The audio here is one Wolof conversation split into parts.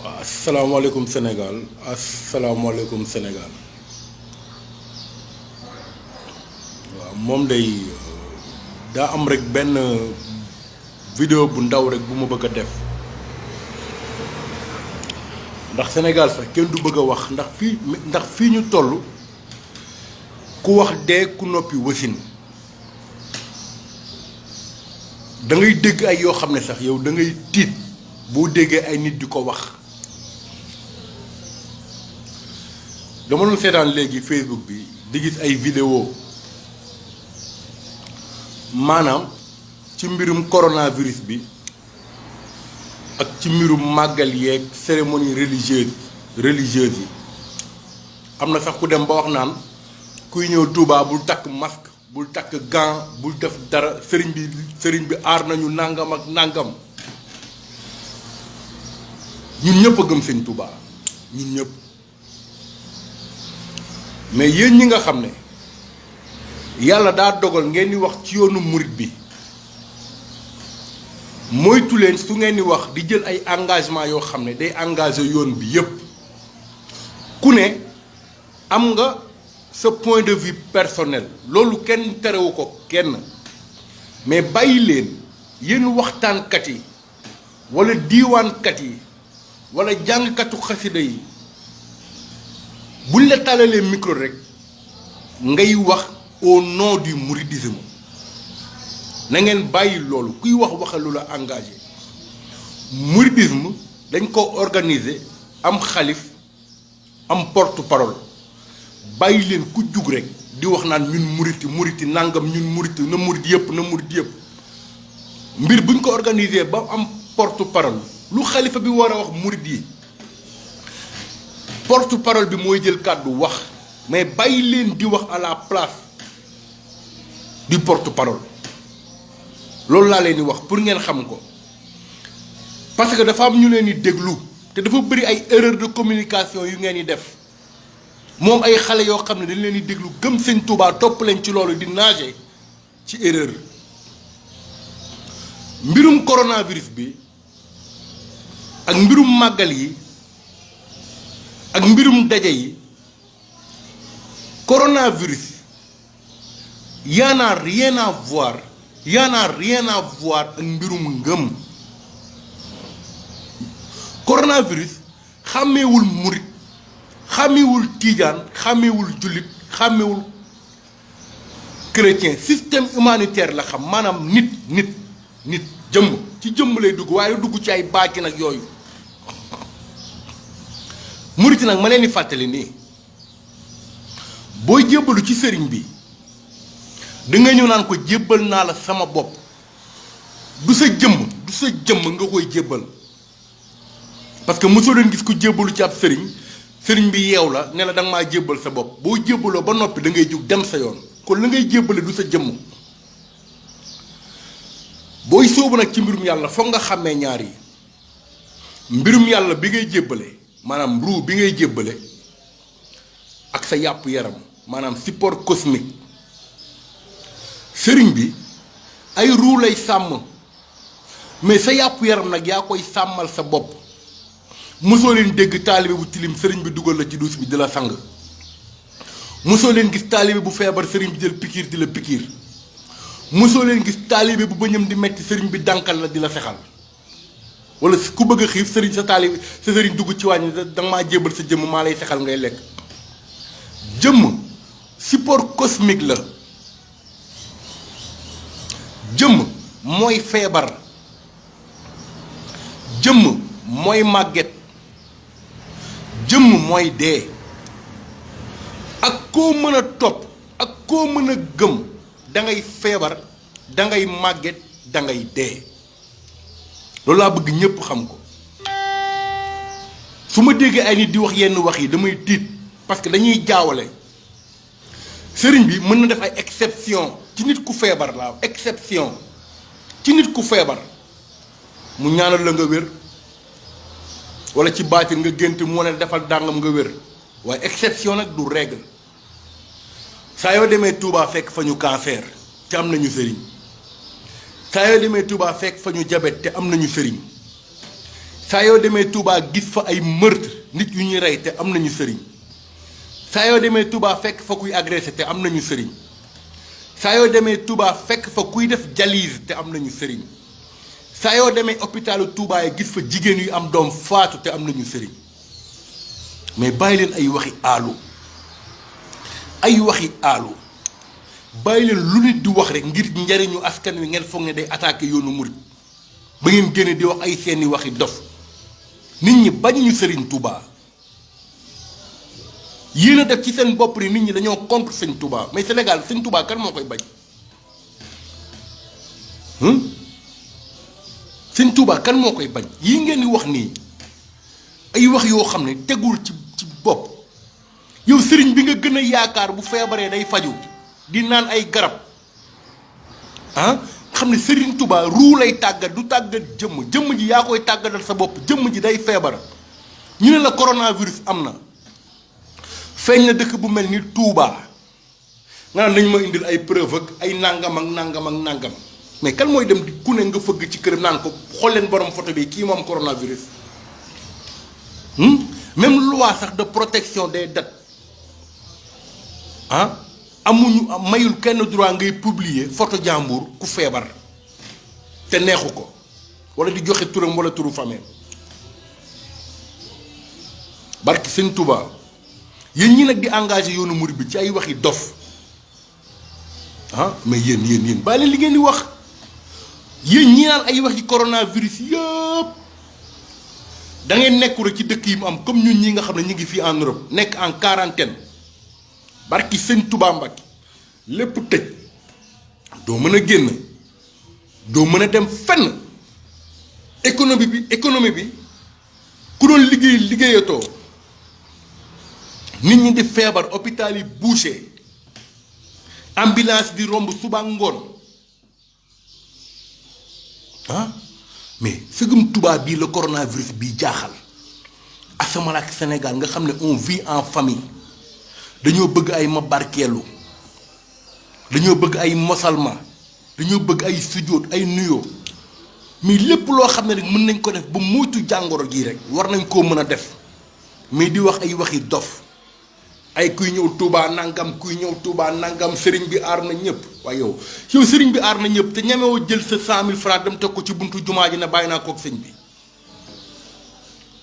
asalaamaaleykum Sénégal asalaamaaleykum Sénégal waaw moom day daa am rek benn vidéo bu ndaw rek bu ma bëgg a def ndax Sénégal sax kenn du bëgg a wax ndax fii ñu toll ku wax dee ku noppi wasin da ngay dégg ay yoo xam ne sax yow da ngay tiit boo déggee ay nit di ko wax. dama doon seetaan léegi Facebook bi di gis ay vidéo maanaam ci mbirum coronavirus bi ak ci mbirum màggal yeeg cérémonie religieuse yi am na sax ku dem ba wax naan kuy ñëw Touba bul takk masque bul takk gant bul def dara sëriñ bi aar nañu nàngam ak nàngam ñun ñëpp a gëm sëñ Touba ñun ñëpp. mais yéen ñi nga xam ne yàlla daa dogal ngeen di wax ci yoonu murit bi moytu leen su ngeen di wax di jël ay engagement yoo xam ne day engagé yoon bi yépp ku ne am nga sa point de vue personnel loolu kenn terewu ko kenn mais bàyyi leen yéen waxtaankat yi wala diiwaankat yi wala jàngkatu xasida yi buñ la tàllalee micro rek ngay wax au nom du mouridisme na ngeen bàyyi loolu kuy wax lu la engagé mouridisme dañ ko organiser am xalif am porte-parole bàyyi leen ku jug rek di wax naan ñun muriti nangam ñun muriti na murit yëpp mbir buñ ko organiser ba am porte-parole lu xalifa bi war a wax murit yi porte-parole bi mooy jël kàddu wax mais bàyyi leen di wax à la place du porte-parole loolu laa leen di wax pour ngeen xam ko parce que dafa am ñu leen di déglu te dafa bëri ay erreur de communication yu ngeen di def moom ay xale yoo xam ne dañ leen di déglu gëm sëñ Touba topp leen ci loolu di nager ci erreur mbirum coronavirus bi ak mbirum màggal yi ak mbirum daje yi coronavirus y en a rien à voir ak mbirum ngëm coronavirus xàmmeewul murit xàmmeewul tiijaan xàmmeewul jullit xàmmeewul chrétien système humanitaire la xam maanaam nit jëmm ci jëmm lay dugg waaye dugg ci ay baaki nag yooyu murit nag ma leen di fàttali nii booy jébbalu ci sëriñ bi da nga ñëw naan ko jébbal naa la sama bopp du sa jëmm nga koy jébbal parce que mosoo leen gis ku jébbalu ci ab sëriñ bi yeew la ne la da nga maa jébbal sa bopp boo jébbaloo ba noppi da ngay jug dem sa yoon kon la ngay jébbale du sa jëmm booy sóobu nag ci mbirum yàlla foog nga xàmmee ñaar yi mbirum yàlla bi ngay jébbale maanaam ruu bi ngay jébbale ak sa yàpp yaram maanaam support cosmique sëriñ bi ay ruu lay sàmm mais sa yàpp yaram nag yaa koy sàmmal sa bopp mosoo leen dégg taalibe bu tilim sëriñ bi dugal la ci duus bi di la sang mosoo leen gis taalibe bu feebar sëriñ bi jël pikiir di la pikiir mosoo leen gis taalibe bu bëñam di metti sëriñ bi dànkal la di la sexal wala ku bëgg a xiif sëriñ sa sëriñ dugg ci wàññi danga maa jébal sa jëmm maa lay sexal ngay lekk jëmm support cosmique la jëmm mooy feebar jëmm mooy màgget jëmm mooy dee ak koo mën a topp ak koo mën a gëm da ngay feebar da ngay màgget da ngay dee loolu laa bëgg ñëpp xam ko su ma déggee ay nit di wax yenn wax yi damay tiit parce que dañuy jaawale sëriñ bi mën na def ay exception ci nit ku feebar laa exception ci nit ku feebar mu ñaanal la nga wér wala ci baatin nga gént mu ne defal dàngam nga wér waaye exception nag du règle saa yoo demee Touba fekk fa ñu cancer te am nañu sëriñ saa yoo demee Touba fekk fa ñu jabet te am nañu sëriñ saa yoo demee Touba gis fa ay meurtre nit yu ñuy rey te am nañu sëriñ saa yoo demee Touba fekk fa kuy agressé te am nañu sëriñ saa yoo demee Touba fekk fa kuy def dialyse te am nañu sëriñ saa yoo demee hôpitalu Touba yi gis fa jigéen yu am doom faatu te am nañu sëriñ mais bàyyi leen ay waxi aalu bàyyi leen lu nit di wax rek ngir njariñu askan wi ngeen foog ne day attaqué yoonu murit ba ngeen génne di wax ay seeni waxi dof nit ñi bañuñu sëriñ Touba yéen a def ci seen bopp ni nit ñi dañoo contre sëñ Touba mais Sénégal sëñ Touba kan moo koy bañ sëñ Touba kan moo koy bañ yii ngeen di wax nii ay wax yoo xam ne tegul ci bopp yow sëriñ bi nga gën a yaakaar bu feebaree day faju di naan ay garab xam ne sëriñ Touba ruu lay tàggat du tàggat jëmm ji yaa koy tàggatal sa bopp jëmm ji day feebar ñu ne la coronavirus am na feeñ na dëkk bu mel ni Touba nga naan nañ ma indil ay preuve ak ay nangam ak nangam ak nangam mais kan mooy dem di ku ne nga fëgg ci këram naan ko xool leen borom photo bi kii moom coronavirus même loi sax de protection des dates amuñu mayul kenn droit ngay publier photo jàmbur ku feebar te neexu ko wala di joxe turam wala turu famille barki sëñ Touba yéen ñi nag di engagé yoonu murid bi ci ay waxi dof mais yéen bàyyi leen li ngeen di wax yéen ñi naan ay waxi coronavirus yëpp da ngeen nekku rek ci dëkk yi mu am comme ñun ñi nga xam ne ñu ngi fii en Europe nekk en quarantaine barki sëñ Touba Mbacke lépp tëj doo mën a génn doo mën a dem fenn économie bi ku doon liggéeyatoo nit ñi di feebar hôpital yi bouché ambulance di romb suba ngoon mais sëgum Touba bii la coronavirus bii jaaxal asamala ak Sénégal nga xam ne on vit en famille dañoo bëgg ay ma barkeelu dañoo bëgg ay mosalma dañoo bëgg ay sujjóot ay nuyoo mais lépp loo xam ne rek mën nañ ko def ba moytu jàngoro gii rek war nañ koo mën a def mais di wax ay waxi dof ay kuy ñëw Touba nangam sëriñ bi aar na ñëpp waaye yow sëriñ bi aar na ñëpp te ñemewoo jël sa 100 000 francs dem teg ko ci buntu jumaa ji ne bàyyi naa kook sëñ bi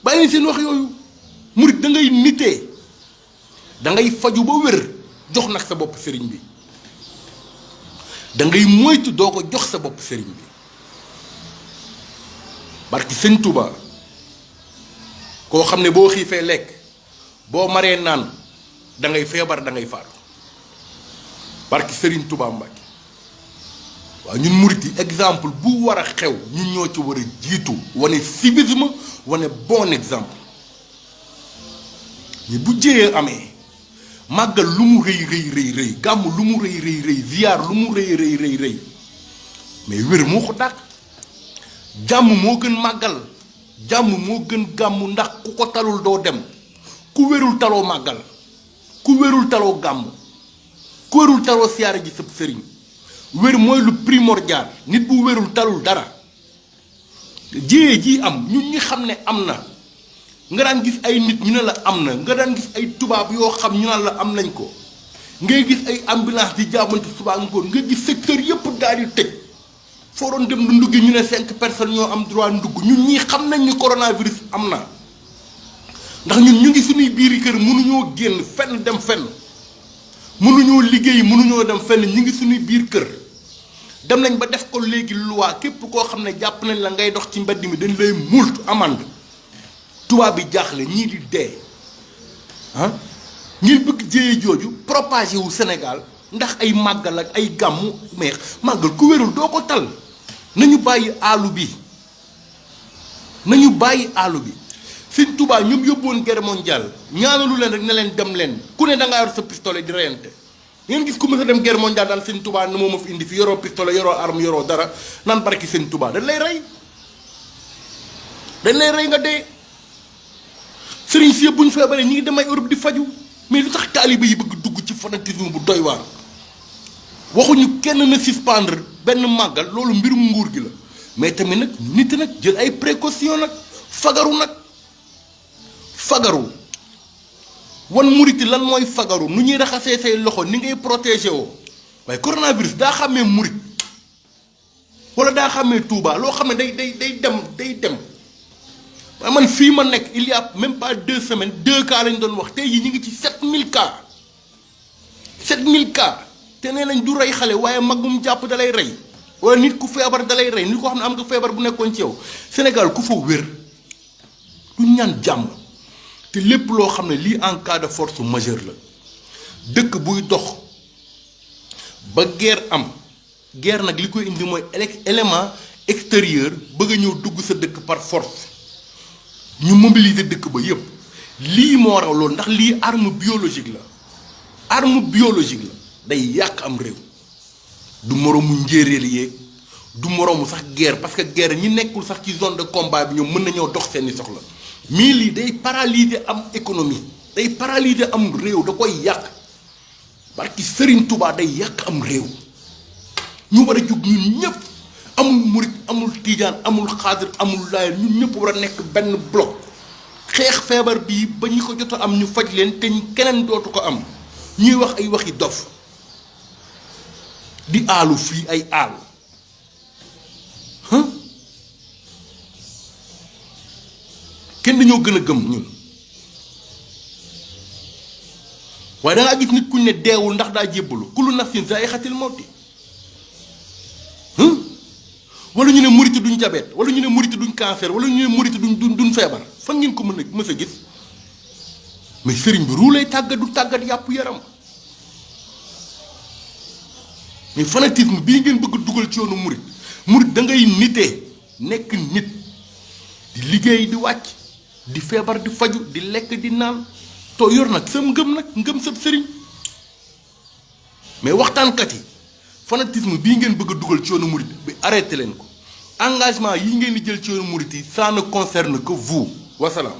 bàyyi leen seen wax yooyu murit da ngay nitee da ngay faju ba wér jox nag sa bopp sëriñ bi da ngay moytu doo ko jox sa bopp sëriñ bi barki sëñ Touba koo xam ne boo xiifee lekk boo maree naan da ngay feebar da ngay faatu barki sëriñ Touba Mbacke waaw ñun murit yi exemple bu war a xew ñun ñoo ci war a jiitu wane civisme wane bon exemple mais bu jëyee amee màggal lu mu rëy gàmm lu mu rëy ziyaar lu mu rëy mais wér moo ko dàq jàmm moo gën màggal jàmm moo gën gàmm ndax ku ko talul doo dem ku wérul taloo màggal ku wérul taloo gàmm ku wérul taloo siyaare ji sëb sëriñ wér mooy lu primordial nit bu wérul talul dara jiyee ji am ñun ñi xam ne am na nga daan gis ay nit ñu ne la am na nga daan gis ay tubaab yoo xam ñu naan la am nañ ko ngay gis ay ambulance di jaabante suba ngoon nga gis secteur yëpp daal di tëj foo doon dem du ndugg ñu ne 5 personnes ñoo am droit ndugg ñun ñii xam nañ ni coronavirus am na ndax ñun ñu ngi suñuy biiri kër mënuñoo génn fenn dem fenn mënuñoo liggéey mënuñoo dem fenn ñu ngi suñuy biir kër dem nañ ba def ko léegi loi képp koo xam ne jàpp nañ la ngay dox ci mbedd mi dañ lay multu amende tubaab bi jaaxle ñii di dee ngir bëgg jéye jooju propagé wu Sénégal ndax ay màggal ak ay gàmmu mais màggal ku wérul doo ko tal nañu bàyyi aalu bi sëñ Touba ñoom yóbbuwoon guerre mondiale ñaanalu leen rek ne leen dem leen ku ne da ngaa yor sa pistolet di reyante ngeen gis ku mës a dem guerre mondiale daan sëñ Touba ne moo ma fi indi fi yoroo pistolet yoroo arme yoroo dara naan barki sëñ Touba dañ lay rey nga dee sëriñ si yëpp bu ñu feebaree ñi ngi dem ay Europe di faju mais lu tax taaliba yi bëgg dugg ci fanatisme bu doy waar waxuñu kenn na suspendre benn màggal loolu mbirum nguur gi la mais tamit nag nit nag jël ay précaution nag fagaru nag fagaru wan murit lan mooy fagaru nu ñuy raxasee say loxo ni ngay protégé woo waaye coronavirus daa xàmmee murit wala daa xàmmee Touba loo xam ne day dem waaye man fii ma nekk il y a même pas 2 semaines 2 cas lañ doon wax tey yi ñu ngi ci 7000 cas 7000 cas te nee nañ du rey xale waaye mag bu mu jàpp dalay rey wala nit ku feebar dalay rey nit ko xam ne am nga feebar bu nekkoon ci yow Sénégal ku fa wér du ñaan jàmm te lépp loo xam ne lii en cas de force majeure la dëkk buy dox ba guerre am guerre nag li koy indi mooy élément extérieur bëgg a ñëw dugg sa dëkk par force ñu mobiliser dëkk ba yépp lii moo raw loolu ndax lii arme biologique la day yàq am réew du moroomu njéeréer yeeg du moroomu sax guerre parce que guerre ñi nekkul sax ci zone de combat bi ñoom mën na ñëw dox seeni soxla mais lii day paralyser am économie day paralyser am réew da koy yàq parce que Serigne Touba day yàq am réew ñu war a jug ñun ñëpp amul murit amul tiijaan amul xaadir amul laayeen ñun ñëpp war a nekk benn bloc xeex feebar bii ba ñi ko jot a am ñu faj leen te keneen dootu ko am ñuy wax ay waxi dof di aalu fii ay aal kenn dañoo gën a gëm ñun waaye da ngaa gis nit kuñ ne deewul ndax daa jébbalu kullu nafsin zaa'iqatul mawti wala ñu ne muriti duñ diabète wala ñu ne muriti duñ cancer wala ñu ne muriti duñ feebar fan ngeen ko mës a gis mais sëriñ bi ruu lay tàggat du tàggat yàpp yaram mais fanatisme bii ngeen bëgg dugal ci yoonu murit da ngay nitee nekk nit di liggéey di wàcc di feebar di faju di lekk di naan too yor nag sam ngëm sab sëriñ mais waxtaankat yi fanatisme bii ngeen bëgg a dugal ci yoonu murit bi arrêté leen ko engagement yi ngeen di jël ci yoonu murit yi ça ne concerne que vous wasalaam